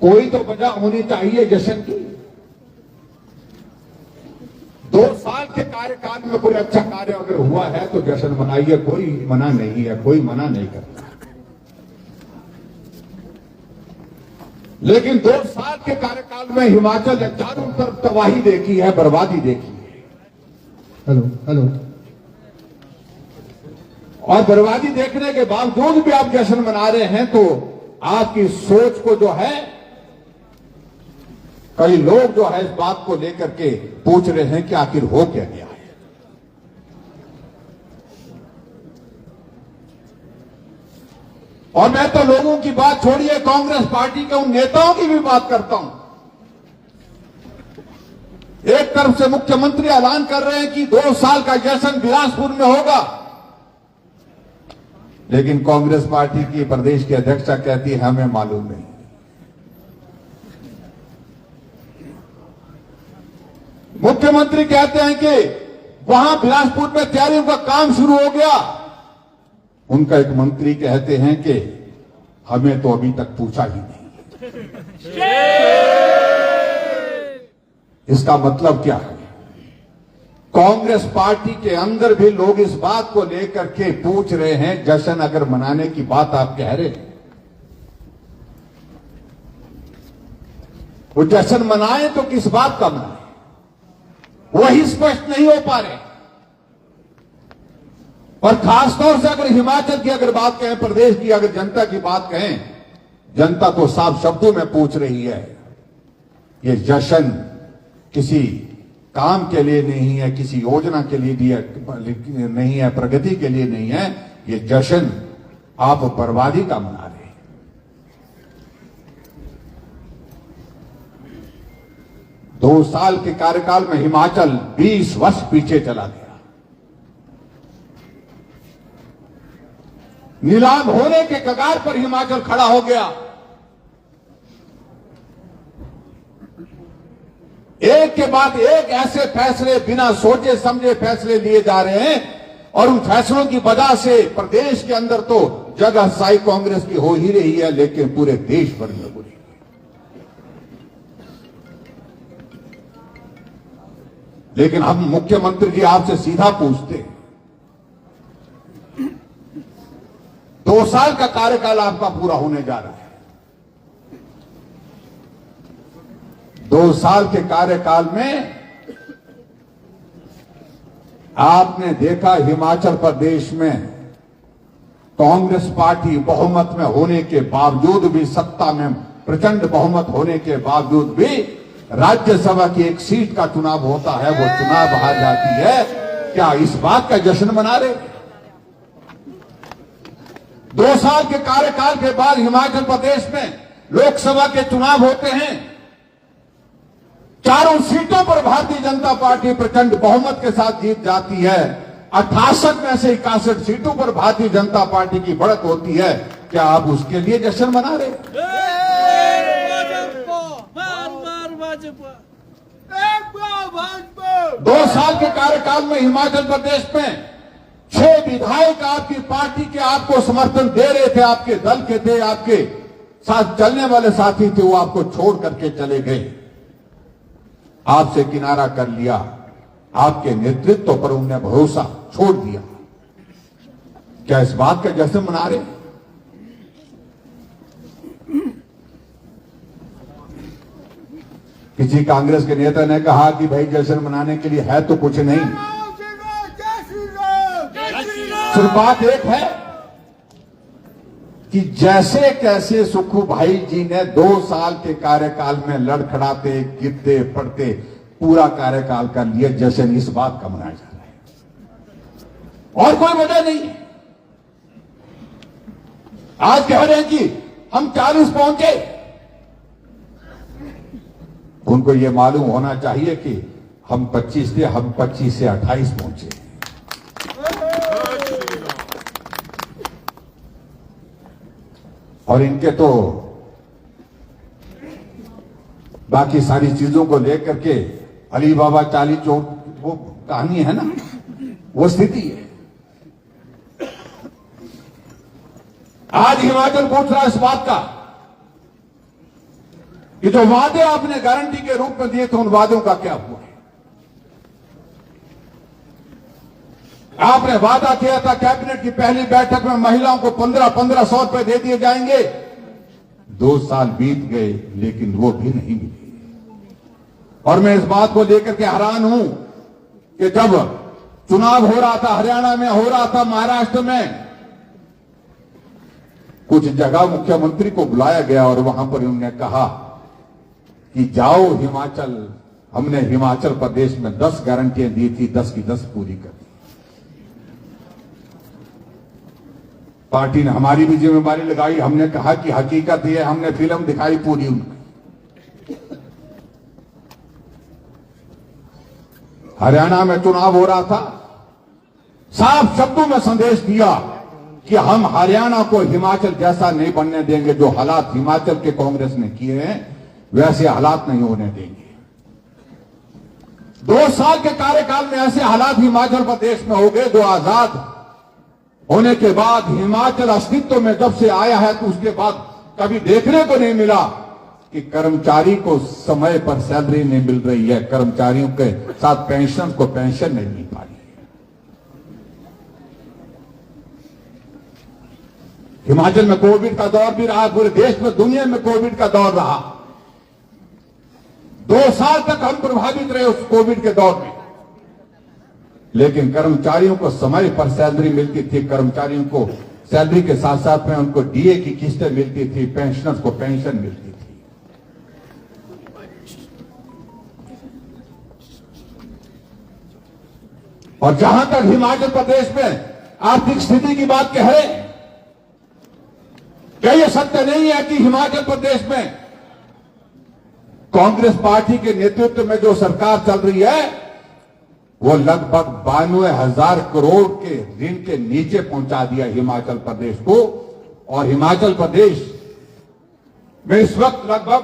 कोई तो वजह होनी चाहिए जश्न की। 2 साल के कार्यकाल में कोई अच्छा कार्य अगर हुआ है तो जश्न मनाइए, कोई मना नहीं है, कोई मना नहीं करता। लेकिन 2 साल के कार्यकाल में हिमाचल ने चारों तरफ तबाही देखी है, बर्बादी देखी है। हेलो और बर्बादी देखने के बावजूद भी आप जश्न मना रहे हैं तो आपकी सोच को जो है, कई लोग जो है इस बात को लेकर के पूछ रहे हैं कि आखिर हो क्या गया है। और मैं तो लोगों की बात छोड़िए, कांग्रेस पार्टी के उन नेताओं की भी बात करता हूं। एक तरफ से मुख्यमंत्री ऐलान कर रहे हैं कि 2 साल का जश्न बिलासपुर में होगा, लेकिन कांग्रेस पार्टी की प्रदेश की अध्यक्षा कहती है हमें मालूम नहीं। मुख्यमंत्री कहते हैं कि वहां बिलासपुर में तैयारियों का काम शुरू हो गया। उनका एक मंत्री कहते हैं कि हमें तो अभी तक पूछा ही नहीं। इसका मतलब क्या है? कांग्रेस पार्टी के अंदर भी लोग इस बात को लेकर के पूछ रहे हैं, जश्न अगर मनाने की बात आप कह रहे हैं, वो जश्न मनाए तो किस बात का मनाए, वही स्पष्ट नहीं हो पा रहे। और खासतौर से अगर हिमाचल की अगर बात कहें, प्रदेश की अगर जनता की बात कहें, जनता तो साफ शब्दों में पूछ रही है, ये जश्न किसी काम के लिए नहीं है, किसी योजना के लिए नहीं है, प्रगति के लिए नहीं है, ये जश्न आप बर्बादी का मना रहे हैं। 2 साल के कार्यकाल में हिमाचल 20 वर्ष पीछे चला गया। नीलाम होने के कगार पर हिमाचल खड़ा हो गया। एक के बाद एक ऐसे फैसले, बिना सोचे समझे फैसले लिए जा रहे हैं, और उन फैसलों की वजह से प्रदेश के अंदर तो जगहसाई कांग्रेस की हो ही रही है, लेकिन पूरे देश भर में हो रही है। लेकिन हम मुख्यमंत्री जी आपसे सीधा पूछते हैं, 2 साल का कार्यकाल आपका पूरा होने जा रहा है। 2 साल के कार्यकाल में आपने देखा हिमाचल प्रदेश में कांग्रेस पार्टी बहुमत में होने के बावजूद भी, सत्ता में प्रचंड बहुमत होने के बावजूद भी, राज्यसभा की एक सीट का चुनाव होता है, वो चुनाव हार जाती है। क्या इस बात का जश्न मना रहे? 2 साल के कार्यकाल के बाद हिमाचल प्रदेश में लोकसभा के चुनाव होते हैं। 4 सीटों पर भारतीय जनता पार्टी प्रचंड बहुमत के साथ जीत जाती है। 68 में से 61 सीटों पर भारतीय जनता पार्टी की बढ़त होती है। क्या आप उसके लिए जश्न मना रहे? 2 साल के कार्यकाल में हिमाचल प्रदेश में 6 विधायक आपकी पार्टी के आपको समर्थन दे रहे थे, आपके दल के थे, आपके साथ चलने वाले साथी थे, वो आपको छोड़ करके चले गए, आपसे किनारा कर लिया, आपके नेतृत्व पर उन्हें भरोसा छोड़ दिया। क्या इस बात का जश्न मना रहे? किसी कांग्रेस के नेता ने कहा कि भाई जश्न मनाने के लिए है तो कुछ नहीं, सिर्फ बात एक है कि जैसे कैसे सुखू भाई जी ने 2 साल के कार्यकाल में लड़खड़ाते, गिरते पड़ते पूरा कार्यकाल कर लिया, जश्न इस बात का मनाया जा रहा है और कोई वजह नहीं है। आज कह रहे हैं कि हम 40 पहुंचे, उनको यह मालूम होना चाहिए कि हम 25 थे, हम 25 से 28 पहुंचे। और इनके तो बाकी सारी चीजों को लेकर के अली बाबा चाली चौक वो कहानी है ना, वो स्थिति है। आज हिमाचल पूछ रहा है इस बात का कि जो वादे आपने गारंटी के रूप में दिए थे उन वादों का क्या हुआ है? आपने वादा किया था कैबिनेट की पहली बैठक में महिलाओं को 1500 रुपए दे दिए जाएंगे। 2 साल बीत गए लेकिन वो भी नहीं मिले। और मैं इस बात को लेकर के हैरान हूं कि जब चुनाव हो रहा था, हरियाणा में हो रहा था, महाराष्ट्र में, कुछ जगह मुख्यमंत्री को बुलाया गया और वहां पर उन्होंने कहा कि जाओ हिमाचल, हमने हिमाचल प्रदेश में 10 गारंटियां दी थी, 10 की 10 पूरी कर दी। पार्टी ने हमारी भी जिम्मेदारी लगाई, हमने कहा कि हकीकत ये, हमने फिल्म दिखाई पूरी उनकी। हरियाणा में चुनाव हो रहा था, साफ शब्दों में संदेश दिया कि हम हरियाणा को हिमाचल जैसा नहीं बनने देंगे। जो हालात हिमाचल के कांग्रेस ने किए हैं वैसे हालात नहीं होने देंगे। 2 साल के कार्यकाल में ऐसे हालात हिमाचल प्रदेश में हो गए, जो आजाद होने के बाद हिमाचल अस्तित्व में जब से आया है तो उसके बाद कभी देखने को नहीं मिला कि कर्मचारी को समय पर सैलरी नहीं मिल रही है, कर्मचारियों के साथ पेंशन को पेंशन नहीं मिल पा रही है। हिमाचल में कोविड का दौर भी रहा, पूरे देश में दुनिया में कोविड का दौर रहा। 2 साल तक हम प्रभावित रहे उस कोविड के दौर में, लेकिन कर्मचारियों को समय पर सैलरी मिलती थी, कर्मचारियों को सैलरी के साथ साथ में उनको डीए की किस्तें मिलती थी, पेंशनर्स को पेंशन मिलती थी। और जहां तक हिमाचल प्रदेश में आर्थिक स्थिति की बात कह रहे, क्या यह सत्य नहीं है कि हिमाचल प्रदेश में कांग्रेस पार्टी के नेतृत्व में जो सरकार चल रही है वो लगभग 92,000 करोड़ के ऋण के नीचे पहुंचा दिया हिमाचल प्रदेश को। और हिमाचल प्रदेश में इस वक्त लगभग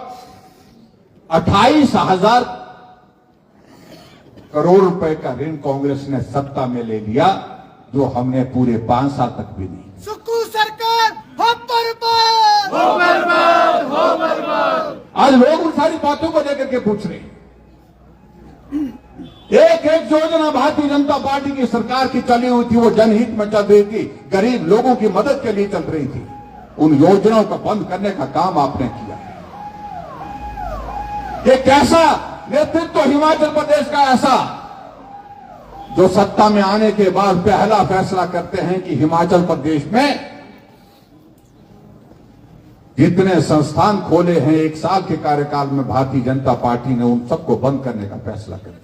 28,000 करोड़ रुपए का ऋण कांग्रेस ने सत्ता में ले लिया, जो हमने पूरे 5 साल तक भी नहीं। सुक्खू सरकार हो बर्बाद, हो बर्बाद, हो बर्बाद। आज लोग उन सारी बातों को लेकर के पूछ रहे हैं। एक एक योजना भारतीय जनता पार्टी की सरकार की चली हुई थी, वो जनहित में चल रही थी, गरीब लोगों की मदद के लिए चल रही थी। उन योजनाओं को बंद करने का काम आपने किया। ये कैसा नेतृत्व हिमाचल प्रदेश का, ऐसा जो सत्ता में आने के बाद पहला फैसला करते हैं कि हिमाचल प्रदेश में जितने संस्थान खोले हैं 1 साल के कार्यकाल में भारतीय जनता पार्टी ने उन सबको बंद करने का फैसला कर दिया।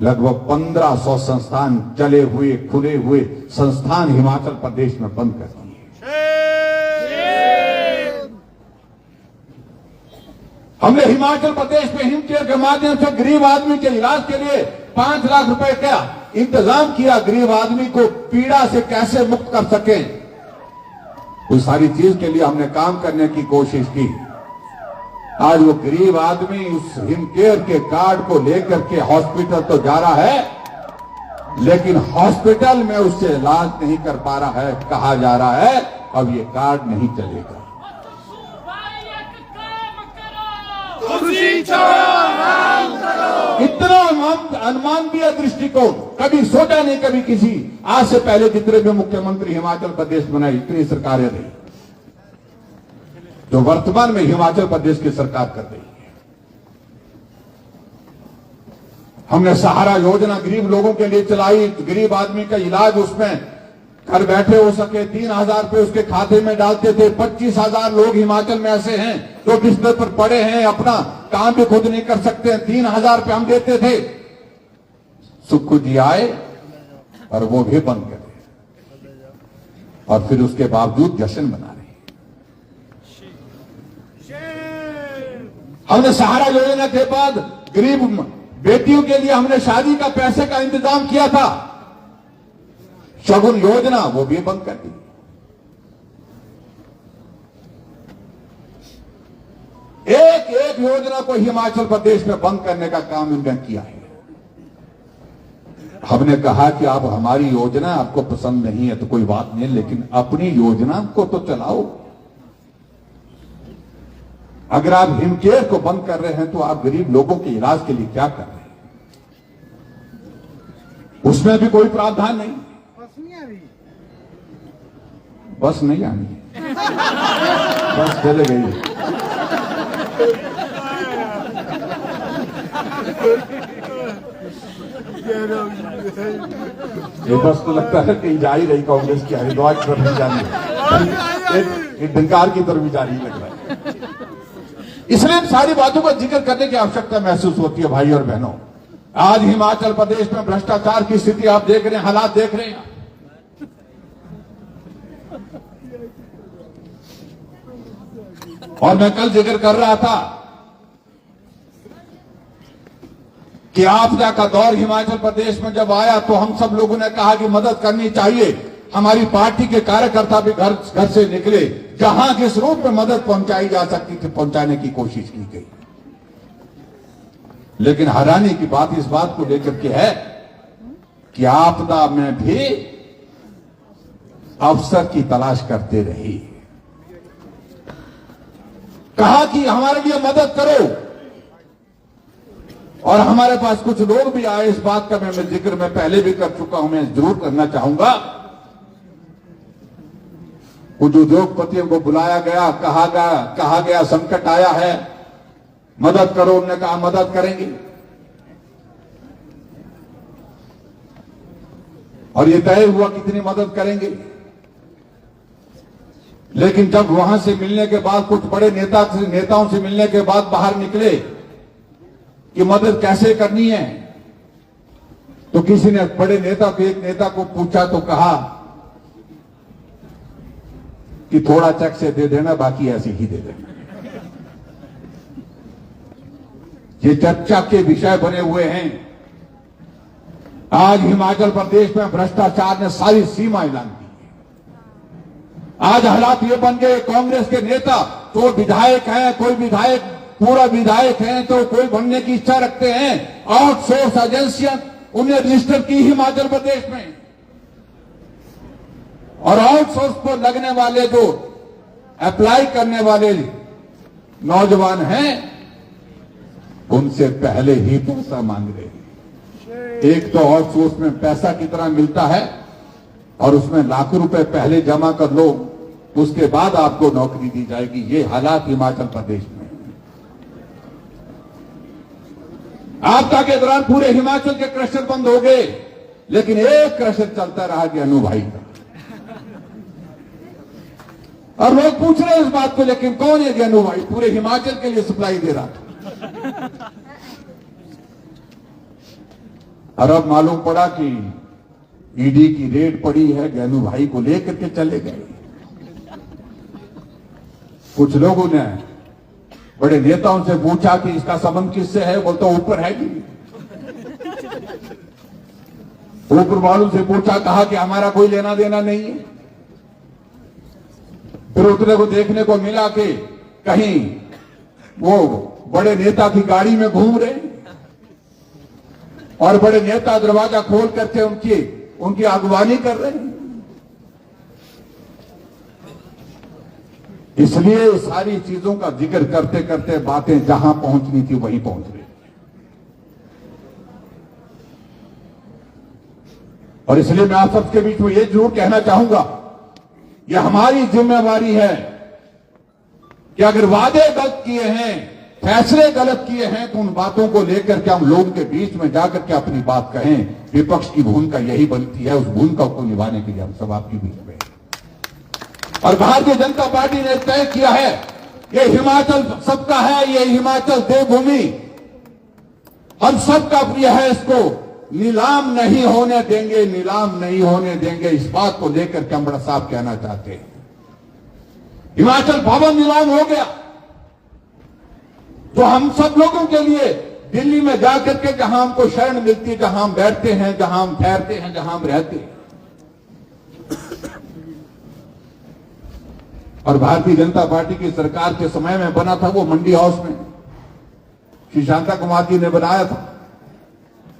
लगभग 1500 संस्थान चले हुए, खुले हुए संस्थान हिमाचल प्रदेश में बंद कर दिए। हमने हिमाचल प्रदेश में हिमकेयर के माध्यम से गरीब आदमी के इलाज के लिए 5 लाख रुपए का इंतजाम किया। गरीब आदमी को पीड़ा से कैसे मुक्त कर सकें, उस सारी चीज के लिए हमने काम करने की कोशिश की। आज वो गरीब आदमी उस हिमकेयर के कार्ड को लेकर के हॉस्पिटल तो जा रहा है, लेकिन हॉस्पिटल में उससे इलाज नहीं कर पा रहा है। कहा जा रहा है अब ये कार्ड नहीं चलेगा। इतना अनुमानवीय दृष्टिकोण कभी सोचा नहीं, कभी किसी आज से पहले जितने भी मुख्यमंत्री हिमाचल प्रदेश बनाए, इतनी सरकारें रही जो वर्तमान में हिमाचल प्रदेश की सरकार कर रही है। हमने सहारा योजना गरीब लोगों के लिए चलाई, गरीब आदमी का इलाज उसमें घर बैठे हो सके। 3,000 रुपए उसके खाते में डालते थे। 25,000 लोग हिमाचल में ऐसे हैं जो बिस्तर पर पड़े हैं, अपना काम भी खुद नहीं कर सकते हैं। 3,000 रुपए हम देते थे। सुक्खू जी आए और वो भी बंद कर दिए, और फिर उसके बावजूद जश्न मना रहे। हमने सहारा योजना के बाद गरीब बेटियों के लिए हमने शादी का पैसे का इंतजाम किया था, शगुन योजना, वो भी बंद कर दी। एक एक योजना को हिमाचल प्रदेश में बंद करने का काम इन्होंने किया है। हमने कहा कि आप हमारी योजना आपको पसंद नहीं है तो कोई बात नहीं, लेकिन अपनी योजना को तो चलाओ। अगर आप हिमकेयर को बंद कर रहे हैं तो आप गरीब लोगों के इलाज के लिए क्या कर रहे हैं? उसमें भी कोई प्रावधान नहीं। बस नहीं आनी है, बस चले गई। ये बस तो लगता है कहीं जा ही रही कांग्रेस की, हरिद्वार की तरफ भी जानी, एक डंकार की तरफ भी जा रही लग रहा है। इसलिए इन सारी बातों का जिक्र करने की आवश्यकता महसूस होती है भाई और बहनों। आज हिमाचल प्रदेश में भ्रष्टाचार की स्थिति आप देख रहे हैं, हालात देख रहे हैं। और मैं कल जिक्र कर रहा था कि आपदा का दौर हिमाचल प्रदेश में जब आया तो हम सब लोगों ने कहा कि मदद करनी चाहिए। हमारी पार्टी के कार्यकर्ता भी घर घर से निकले, जहां किस रूप में मदद पहुंचाई जा सकती थी पहुंचाने की कोशिश की गई। लेकिन हैरानी की बात इस बात को लेकर के है कि आपदा में भी अवसर की तलाश करते रही। कहा कि हमारे लिए मदद करो, और हमारे पास कुछ लोग भी आए। इस बात का मैं जिक्र मैं पहले भी कर चुका हूं, मैं जरूर करना चाहूंगा। कुछ उद्योगपतियों को बुलाया गया, कहा गया संकट आया है, मदद करो। उन्होंने कहा मदद करेंगे, और ये तय हुआ कितनी मदद करेंगे। लेकिन जब वहां से मिलने के बाद, कुछ बड़े नेताओं से मिलने के बाद बाहर निकले कि मदद कैसे करनी है, तो किसी ने एक नेता को पूछा तो कहा कि थोड़ा चेक से दे देना, बाकी ऐसे ही दे देना। ये चर्चा के विषय बने हुए हैं। आज हिमाचल प्रदेश में भ्रष्टाचार ने सारी सीमा ऐलान की। आज हालात ये बन गए, कांग्रेस के नेता तो विधायक हैं, कोई विधायक पूरा विधायक हैं तो कोई बनने की इच्छा रखते हैं। आउटसोर्स एजेंसियां उन्हें रजिस्टर की हिमाचल प्रदेश में, और आउटसोर्स पर लगने वाले जो अप्लाई करने वाले नौजवान हैं उनसे पहले ही पैसा मांग रहे हैं। एक तो आउटसोर्स में पैसा कितना मिलता है, और उसमें लाखों रुपए पहले जमा कर लो, उसके बाद आपको नौकरी दी जाएगी। ये हालात हिमाचल प्रदेश में। आपदा के दौरान पूरे हिमाचल के क्रशर बंद हो गए, लेकिन एक क्रशर चलता रहा ज्ञानू भाई का। और लोग पूछ रहे हैं इस बात को, लेकिन कौन है ज्ञानू भाई? पूरे हिमाचल के लिए सप्लाई दे रहा था। और अब मालूम पड़ा कि ईडी की रेड पड़ी है, ज्ञानू भाई को लेकर के चले गए। कुछ लोगों ने बड़े नेताओं से पूछा कि इसका संबंध किससे है, बोलता ऊपर है जी। ऊपर वालों से पूछा, कहा कि हमारा कोई लेना देना नहीं है। फिर उतने को देखने को मिला कि कहीं वो बड़े नेता की गाड़ी में घूम रहे, और बड़े नेता दरवाजा खोल करके उनकी अगवानी कर रहे हैं। इसलिए सारी चीजों का जिक्र करते करते बातें जहां पहुंचनी थी वहीं पहुंच रही। और इसलिए मैं आप सबके बीच में ये जरूर कहना चाहूंगा, यह हमारी जिम्मेवारी है कि अगर वादे गलत किए हैं, फैसले गलत किए हैं, तो उन बातों को लेकर के हम लोगों के बीच में जाकर के अपनी बात कहें। विपक्ष की भूमिका यही बनती है, उस भूमिका को निभाने के लिए हम सब आपके बीच में। और भारतीय जनता पार्टी ने तय किया है, ये हिमाचल सबका है, ये हिमाचल देवभूमि हम सबका प्रिय है, इसको नीलाम नहीं होने देंगे, नीलाम नहीं होने देंगे। इस बात को लेकर के हम बड़ा साफ कहना चाहते हैं। हिमाचल भवन नीलाम हो गया तो हम सब लोगों के लिए दिल्ली में जाकर के जहां हमको शरण मिलती है, जहां हम बैठते हैं, जहां हम ठहरते हैं, जहां हम रहते हैं। और भारतीय जनता पार्टी की सरकार के समय में बना था वो मंडी हाउस में, श्री शांता कुमार जी ने बनाया था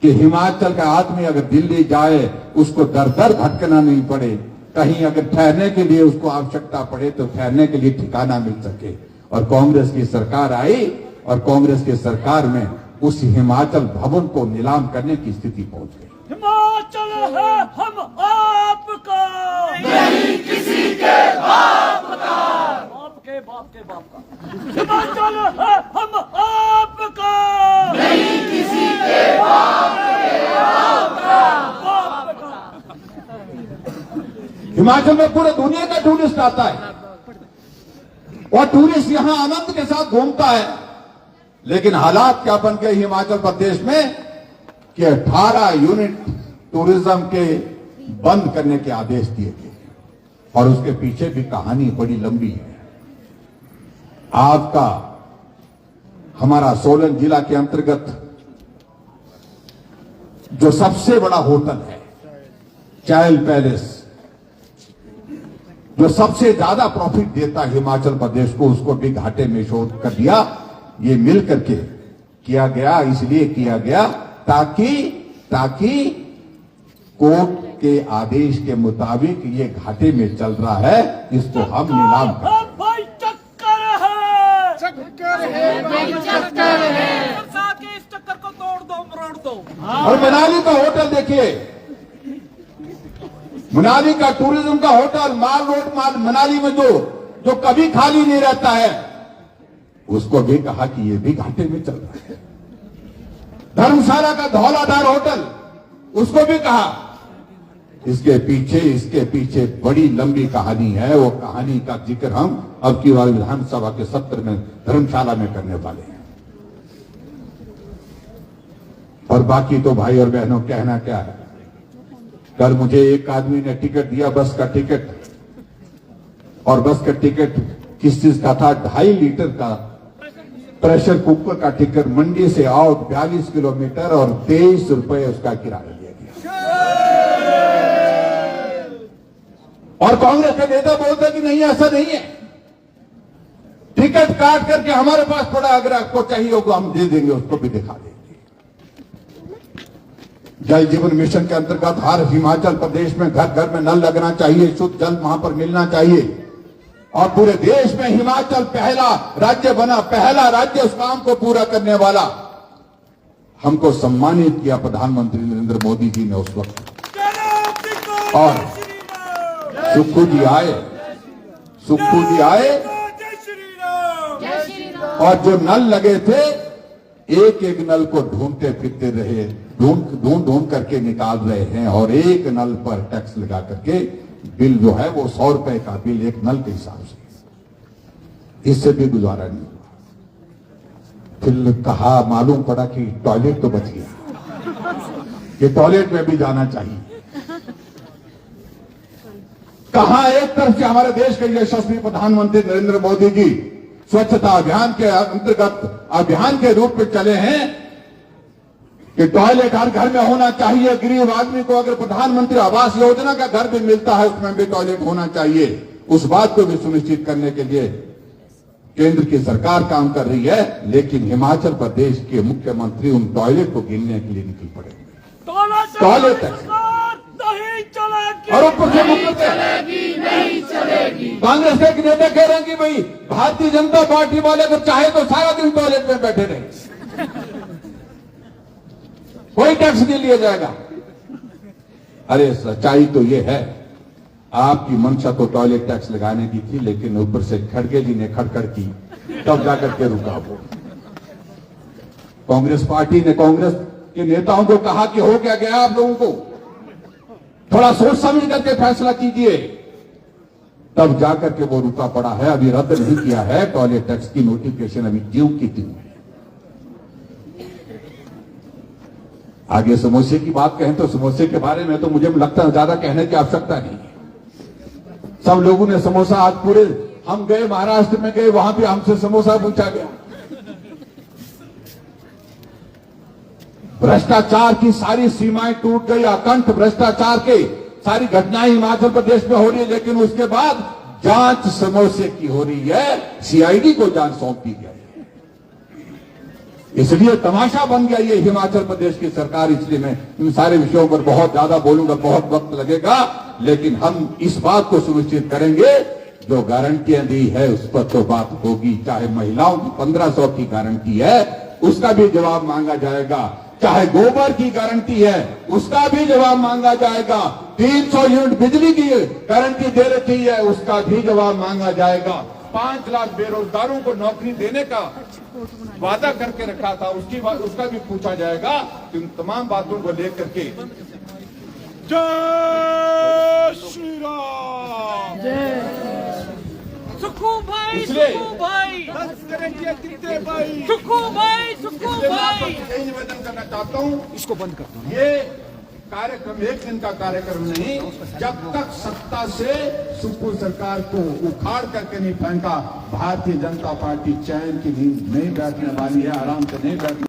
कि हिमाचल का आदमी अगर दिल्ली जाए उसको दर दर भटकना नहीं पड़े, कहीं अगर ठहरने के लिए उसको आवश्यकता पड़े तो ठहरने के लिए ठिकाना मिल सके। और कांग्रेस की सरकार आई और कांग्रेस की सरकार में उस हिमाचल भवन को नीलाम करने की स्थिति पहुंच गई। हिमाचल है हम आपका, नहीं किसी के बाप का, बाप के बाप के बाप का। हिमाचल है हम आपका, नहीं किसी के बाप का। हिमाचल में पूरे दुनिया का टूरिस्ट आता है और टूरिस्ट यहां आनंद के साथ घूमता है, लेकिन हालात क्या बन गए हिमाचल प्रदेश में कि 18 यूनिट टूरिज्म के बंद करने के आदेश दिए गए और उसके पीछे भी कहानी बड़ी लंबी है। आपका हमारा सोलन जिला के अंतर्गत जो सबसे बड़ा होटल है चायल पैलेस, जो सबसे ज्यादा प्रॉफिट देता है हिमाचल प्रदेश को, उसको भी घाटे में शोध कर दिया। ये मिल करके किया गया, इसलिए किया गया ताकि कोर्ट के आदेश के मुताबिक ये घाटे में चल रहा है, इसको हम नीलाम करें। भाई चक्कर है, चक्कर है भाई, चक्कर है। साथ के इस चक्कर को तोड़ दो, मरोड़ दो। और मनाली का होटल देखिए, मनाली का टूरिज्म का होटल माल रोड मनाली में जो कभी खाली नहीं रहता है, उसको भी कहा कि ये भी घाटे में चल रहा है। धर्मशाला का धौलाधार होटल, उसको भी कहा। इसके पीछे बड़ी लंबी कहानी है। वो कहानी का जिक्र हम अब की बार विधानसभा के सत्र में धर्मशाला में करने वाले हैं। और बाकी तो भाई और बहनों कहना क्या है। कल मुझे एक आदमी ने टिकट दिया, बस का टिकट, और बस का टिकट किस चीज का था? 2.5 लीटर का प्रेशर कुकर का टिकट। मंडी से आओ 42 किलोमीटर और 23 रुपए उसका किराया लिया गया। और कांग्रेस के नेता बोलते कि नहीं, ऐसा नहीं है, टिकट काट करके हमारे पास पड़ा, अगर आपको चाहिए होगा हम दे देंगे, उसको भी दिखा देंगे। जल जीवन मिशन के अंतर्गत हर हिमाचल प्रदेश में घर घर में नल लगना चाहिए, शुद्ध जल वहां पर मिलना चाहिए। और पूरे देश में हिमाचल पहला राज्य बना, पहला राज्य उस काम को पूरा करने वाला। हमको सम्मानित किया प्रधानमंत्री नरेंद्र मोदी जी ने उस वक्त। और सुक्खू जी आए और जो नल लगे थे, एक एक नल को ढूंढते फिरते रहे, ढूंढ करके निकाल रहे हैं। और एक नल पर टैक्स लगा करके बिल जो है वो 100 रुपए का बिल एक नल के हिसाब से, इससे भी गुजारा नहीं हुआ। फिर कहा, मालूम पड़ा कि टॉयलेट तो बच गया, ये टॉयलेट में भी जाना चाहिए। कहा एक तरफ से हमारे देश के यशस्वी प्रधानमंत्री नरेंद्र मोदी जी स्वच्छता अभियान के अंतर्गत अभियान के रूप में चले हैं कि टॉयलेट हर घर में होना चाहिए। गरीब आदमी को अगर प्रधानमंत्री आवास योजना का घर भी मिलता है, उसमें भी टॉयलेट होना चाहिए। उस बात को भी सुनिश्चित करने के लिए केंद्र की सरकार काम कर रही है, लेकिन हिमाचल प्रदेश के मुख्यमंत्री उन टॉयलेट को गिनने के लिए निकल पड़े। टॉयलेट नहीं चलेगी, और ऊपर से मुख्यमंत्री नहीं चलेगी। कांग्रेस के एक नेता कह रहे हैं कि भाई भारतीय जनता पार्टी वाले अगर चाहे तो सारा दिन टॉयलेट में बैठे रहे, कोई टैक्स नहीं लिया जाएगा। अरे सच्चाई तो ये है, आपकी मंशा तो टॉयलेट टैक्स लगाने की थी, लेकिन ऊपर से खड़गे जी ने खड़खड़ की, तब जाकर के रुका वो। कांग्रेस पार्टी ने कांग्रेस के नेताओं को कहा कि हो क्या गया, आप लोगों को थोड़ा सोच समझ करके फैसला कीजिए, तब जाकर के वो रुका पड़ा है। अभी रद्द नहीं किया है टॉयलेट टैक्स की नोटिफिकेशन, अभी ज्यों की त्यों है। आगे समोसे की बात कहें तो समोसे के बारे में तो मुझे लगता है ज्यादा कहने की आवश्यकता नहीं है। सब लोगों ने समोसा, आज पूरे हम गए महाराष्ट्र में गए, वहां भी हमसे समोसा पूछा गया। भ्रष्टाचार की सारी सीमाएं टूट गई, अकंठ भ्रष्टाचार के सारी घटनाएं हिमाचल प्रदेश में हो रही है, लेकिन उसके बाद जांच समोसे की हो रही है, सीआईडी को जांच सौंप दी गई। इसलिए तमाशा बन गया ये हिमाचल प्रदेश की सरकार। इसलिए मैं इन सारे विषयों पर बहुत ज्यादा बोलूंगा, बहुत वक्त लगेगा, लेकिन हम इस बात को सुनिश्चित करेंगे जो गारंटियां दी है उस पर तो बात होगी। चाहे महिलाओं की 1500 की गारंटी है उसका भी जवाब मांगा जाएगा, चाहे गोबर की गारंटी है उसका भी जवाब मांगा जाएगा, 300 यूनिट बिजली की गारंटी दे रखी है उसका भी जवाब मांगा जाएगा, 5 लाख बेरोजगारों को नौकरी देने का वादा करके रखा था उसका भी पूछा जाएगा। इन तमाम बातों को लेकर के जय श्री राम। सुखू भाई, सुखू भाई, कितने भाई सुखू भाई, सुखू भाई। यही निवेदन करना चाहता हूँ, इसको बंद कर दो। ये कार्यक्रम एक दिन का कार्यक्रम नहीं, जब तक सत्ता से सुप्रीम सरकार को उखाड़ करके नहीं फेंका भारतीय जनता पार्टी चैन की नींद नहीं बैठने वाली है, आराम से नहीं बैठने